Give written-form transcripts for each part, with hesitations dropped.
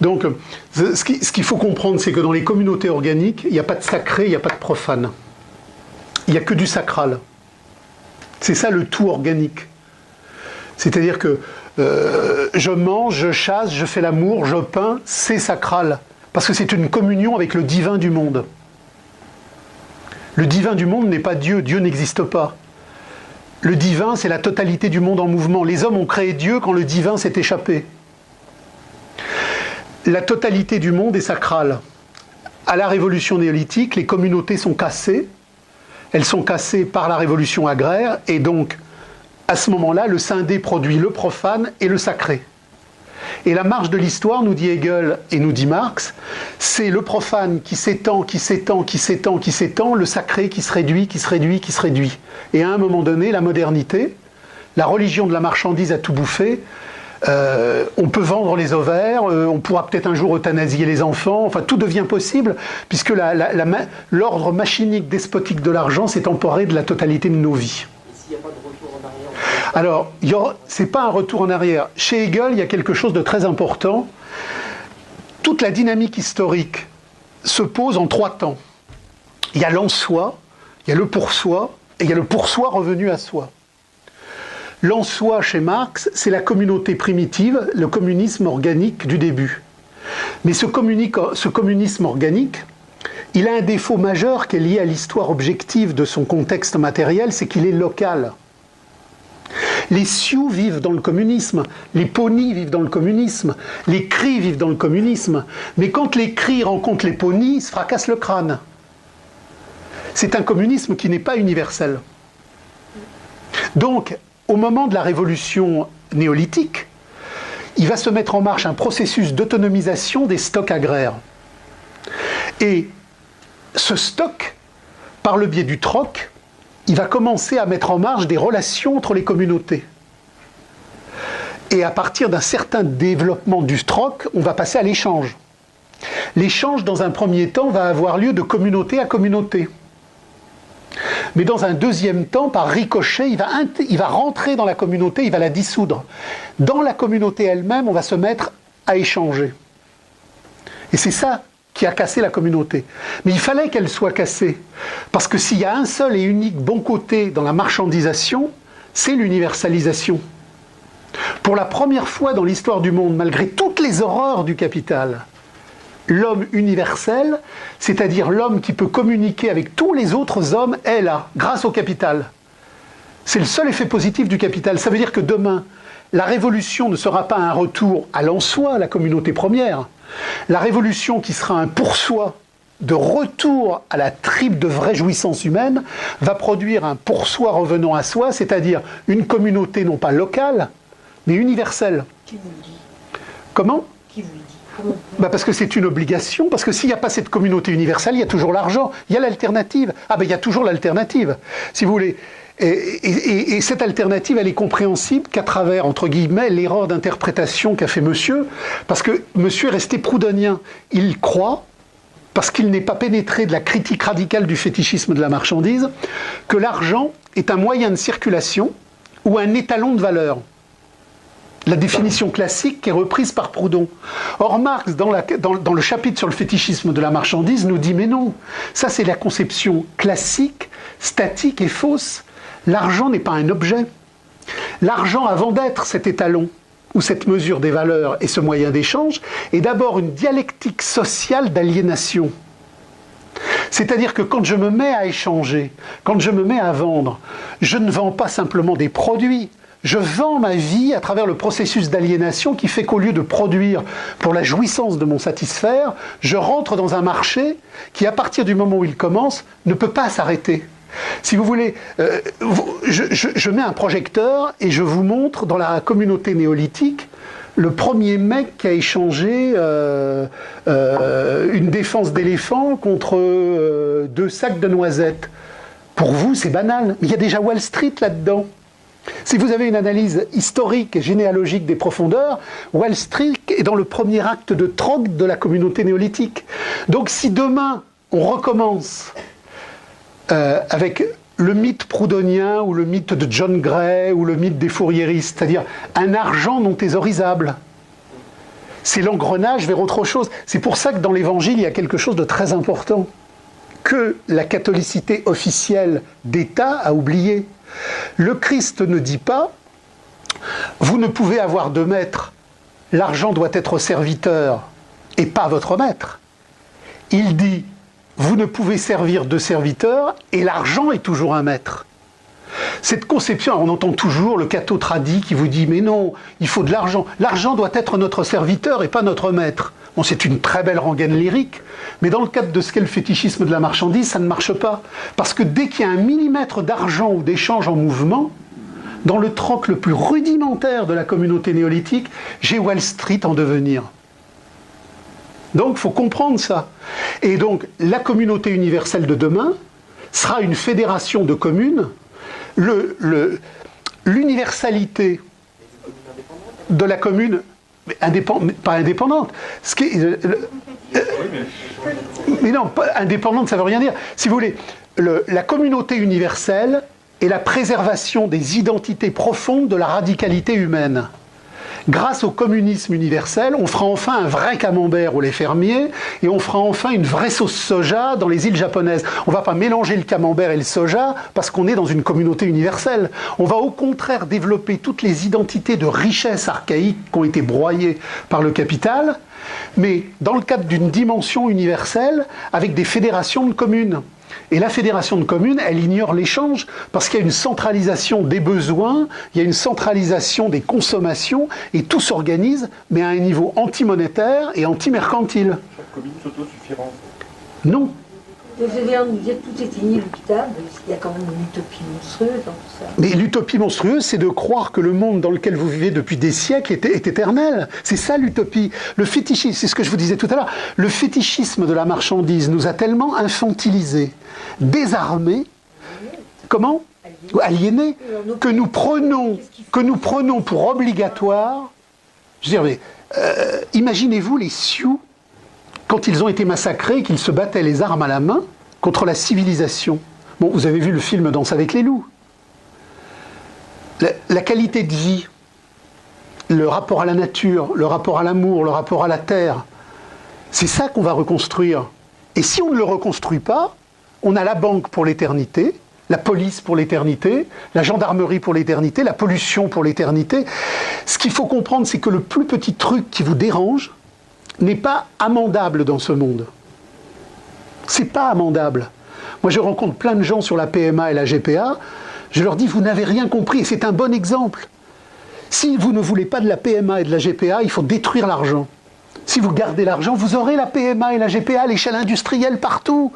Donc, ce qu'il faut comprendre, c'est que dans les communautés organiques, il n'y a pas de sacré, il n'y a pas de profane. Il n'y a que du sacral. C'est ça le tout organique. C'est-à-dire que je mange, je chasse, je fais l'amour, je peins, c'est sacral. Parce que c'est une communion avec le divin du monde. Le divin du monde n'est pas Dieu, Dieu n'existe pas. Le divin, c'est la totalité du monde en mouvement. Les hommes ont créé Dieu quand le divin s'est échappé. La totalité du monde est sacrale. À la révolution néolithique, les communautés sont cassées. Elles sont cassées par la révolution agraire, et donc, à ce moment-là, le scindé produit le profane et le sacré. Et la marche de l'histoire, nous dit Hegel et nous dit Marx, c'est le profane qui s'étend, qui s'étend, qui s'étend, qui s'étend, le sacré qui se réduit, qui se réduit, qui se réduit. Et à un moment donné, la modernité, la religion de la marchandise a tout bouffé. On peut vendre les ovaires, on pourra peut-être un jour euthanasier les enfants, enfin tout devient possible, puisque l'ordre machinique despotique de l'argent s'est emparé de la totalité de nos vies. Et s'il n'y a pas de retour en arrière? Alors, c'est pas un retour en arrière. Chez Hegel, il y a quelque chose de très important. Toute la dynamique historique se pose en 3 temps. Il y a l'en-soi, il y a le pour-soi, et il y a le pour-soi revenu à soi. L'en-soi, chez Marx, c'est la communauté primitive, le communisme organique du début. Mais ce communisme organique, il a un défaut majeur qui est lié à l'histoire objective de son contexte matériel, c'est qu'il est local. Les Sioux vivent dans le communisme, les Ponis vivent dans le communisme, les Cris vivent dans le communisme, mais quand les Cris rencontrent les Ponis, ils se fracassent le crâne. C'est un communisme qui n'est pas universel. Donc, au moment de la révolution néolithique, il va se mettre en marche un processus d'autonomisation des stocks agraires. Et ce stock, par le biais du troc, il va commencer à mettre en marche des relations entre les communautés. Et à partir d'un certain développement du troc, on va passer à l'échange. L'échange, dans un premier temps, va avoir lieu de communauté à communauté. Mais dans un deuxième temps, par ricochet, il va rentrer dans la communauté, il va la dissoudre. Dans la communauté elle-même, on va se mettre à échanger. Et c'est ça qui a cassé la communauté. Mais il fallait qu'elle soit cassée. Parce que s'il y a un seul et unique bon côté dans la marchandisation, c'est l'universalisation. Pour la première fois dans l'histoire du monde, malgré toutes les horreurs du capital, l'homme universel, c'est-à-dire l'homme qui peut communiquer avec tous les autres hommes, est là, grâce au capital. C'est le seul effet positif du capital. Ça veut dire que demain, la révolution ne sera pas un retour à l'en-soi, la communauté première. La révolution qui sera un pour-soi de retour à la tripe de vraie jouissance humaine va produire un pour-soi revenant à soi, c'est-à-dire une communauté non pas locale, mais universelle. Qui vous le dit? Comment? Qui vous le dit? Parce que c'est une obligation, parce que s'il n'y a pas cette communauté universelle, il y a toujours l'argent, il y a l'alternative. Il y a toujours l'alternative, si vous voulez. Et cette alternative, elle est compréhensible qu'à travers, entre guillemets, l'erreur d'interprétation qu'a fait monsieur, parce que monsieur est resté proudhonien. Il croit, parce qu'il n'est pas pénétré de la critique radicale du fétichisme de la marchandise, que l'argent est un moyen de circulation ou un étalon de valeur. La définition classique qui est reprise par Proudhon. Or, Marx, dans le chapitre sur le fétichisme de la marchandise, nous dit « Mais non, ça c'est la conception classique, statique et fausse. L'argent n'est pas un objet. L'argent, avant d'être cet étalon, ou cette mesure des valeurs et ce moyen d'échange, est d'abord une dialectique sociale d'aliénation. C'est-à-dire que quand je me mets à échanger, quand je me mets à vendre, je ne vends pas simplement des produits. Je vends ma vie à travers le processus d'aliénation qui fait qu'au lieu de produire pour la jouissance de mon satisfaire, je rentre dans un marché qui, à partir du moment où il commence, ne peut pas s'arrêter. Si vous voulez, je mets un projecteur et je vous montre dans la communauté néolithique le premier mec qui a échangé une défense d'éléphant contre 2 sacs de noisettes. Pour vous, c'est banal, mais il y a déjà Wall Street là-dedans. Si vous avez une analyse historique et généalogique des profondeurs, Wall Street est dans le premier acte de troc de la communauté néolithique. Donc si demain on recommence avec le mythe proudhonien ou le mythe de John Gray ou le mythe des fourriéristes, c'est-à-dire un argent non thésaurisable, C'est l'engrenage vers autre chose. C'est pour ça que dans l'Évangile, il y a quelque chose de très important que la catholicité officielle d'État a oublié. Le Christ ne dit pas « Vous ne pouvez avoir de maître, l'argent doit être serviteur et pas votre maître ». Il dit « Vous ne pouvez servir de serviteur et l'argent est toujours un maître ». Cette conception, on entend toujours le catho tradi qui vous dit « Mais non, il faut de l'argent. L'argent doit être notre serviteur et pas notre maître ». Bon, c'est une très belle rengaine lyrique, mais dans le cadre de ce qu'est le fétichisme de la marchandise, ça ne marche pas. Parce que dès qu'il y a un millimètre d'argent ou d'échange en mouvement, dans le troc le plus rudimentaire de la communauté néolithique, j'ai Wall Street en devenir. Donc, il faut comprendre ça. Et donc, la communauté universelle de demain sera une fédération de communes. L'universalité de la commune, pas indépendante, ce qui est, mais non, pas indépendante, ça ne veut rien dire. Si vous voulez, la communauté universelle est la préservation des identités profondes de la radicalité humaine. Grâce au communisme universel, on fera enfin un vrai camembert au lait fermier et on fera enfin une vraie sauce soja dans les îles japonaises. On ne va pas mélanger le camembert et le soja parce qu'on est dans une communauté universelle. On va au contraire développer toutes les identités de richesse archaïque qui ont été broyées par le capital, mais dans le cadre d'une dimension universelle avec des fédérations de communes. Et la fédération de communes, elle ignore l'échange parce qu'il y a une centralisation des besoins, il y a une centralisation des consommations, et tout s'organise, mais à un niveau anti-monétaire et anti-mercantile. Chaque commune s'autosuffira. Non. Vous allez dire que tout est inéluctable, il y a quand même une utopie monstrueuse dans tout ça. Mais l'utopie monstrueuse, c'est de croire que le monde dans lequel vous vivez depuis des siècles est éternel. C'est ça l'utopie. Le fétichisme, c'est ce que je vous disais tout à l'heure, le fétichisme de la marchandise nous a tellement infantilisés, désarmés, comment ? Aliénés, que nous prenons pour obligatoire. Je veux dire, mais imaginez-vous les Sioux, quand ils ont été massacrés, qu'ils se battaient les armes à la main contre la civilisation. Bon, vous avez vu le film Danse avec les loups. La qualité de vie, le rapport à la nature, le rapport à l'amour, le rapport à la terre, c'est ça qu'on va reconstruire. Et si on ne le reconstruit pas, on a la banque pour l'éternité, la police pour l'éternité, la gendarmerie pour l'éternité, la pollution pour l'éternité. Ce qu'il faut comprendre, c'est que le plus petit truc qui vous dérange n'est pas amendable dans ce monde. C'est pas amendable. Moi, je rencontre plein de gens sur la PMA et la GPA, je leur dis, vous n'avez rien compris, et c'est un bon exemple. Si vous ne voulez pas de la PMA et de la GPA, il faut détruire l'argent. Si vous gardez l'argent, vous aurez la PMA et la GPA à l'échelle industrielle partout.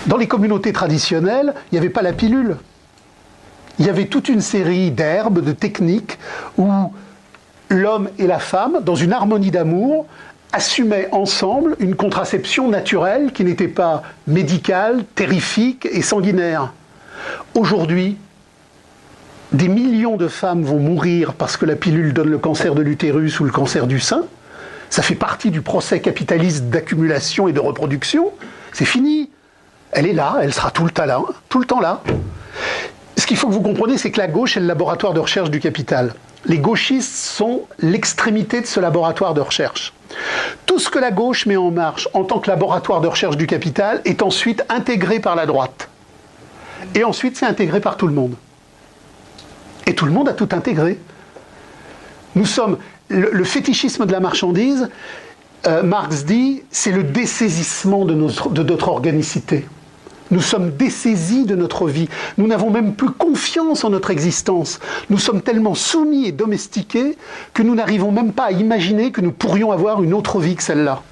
Dans les communautés traditionnelles, il n'y avait pas la pilule. Il y avait toute une série d'herbes, de techniques, où l'homme et la femme, dans une harmonie d'amour, assumaient ensemble une contraception naturelle qui n'était pas médicale, terrifique et sanguinaire. Aujourd'hui, des millions de femmes vont mourir parce que la pilule donne le cancer de l'utérus ou le cancer du sein. Ça fait partie du procès capitaliste d'accumulation et de reproduction. C'est fini. Elle est là, elle sera tout le temps là. Ce qu'il faut que vous compreniez, c'est que la gauche est le laboratoire de recherche du capital. Les gauchistes sont l'extrémité de ce laboratoire de recherche. Tout ce que la gauche met en marche en tant que laboratoire de recherche du capital est ensuite intégré par la droite. Et ensuite, c'est intégré par tout le monde. Et tout le monde a tout intégré. Nous sommes... Le fétichisme de la marchandise, Marx dit, c'est le dessaisissement de notre organicité. Nous sommes dessaisis de notre vie. Nous n'avons même plus confiance en notre existence. Nous sommes tellement soumis et domestiqués que nous n'arrivons même pas à imaginer que nous pourrions avoir une autre vie que celle-là.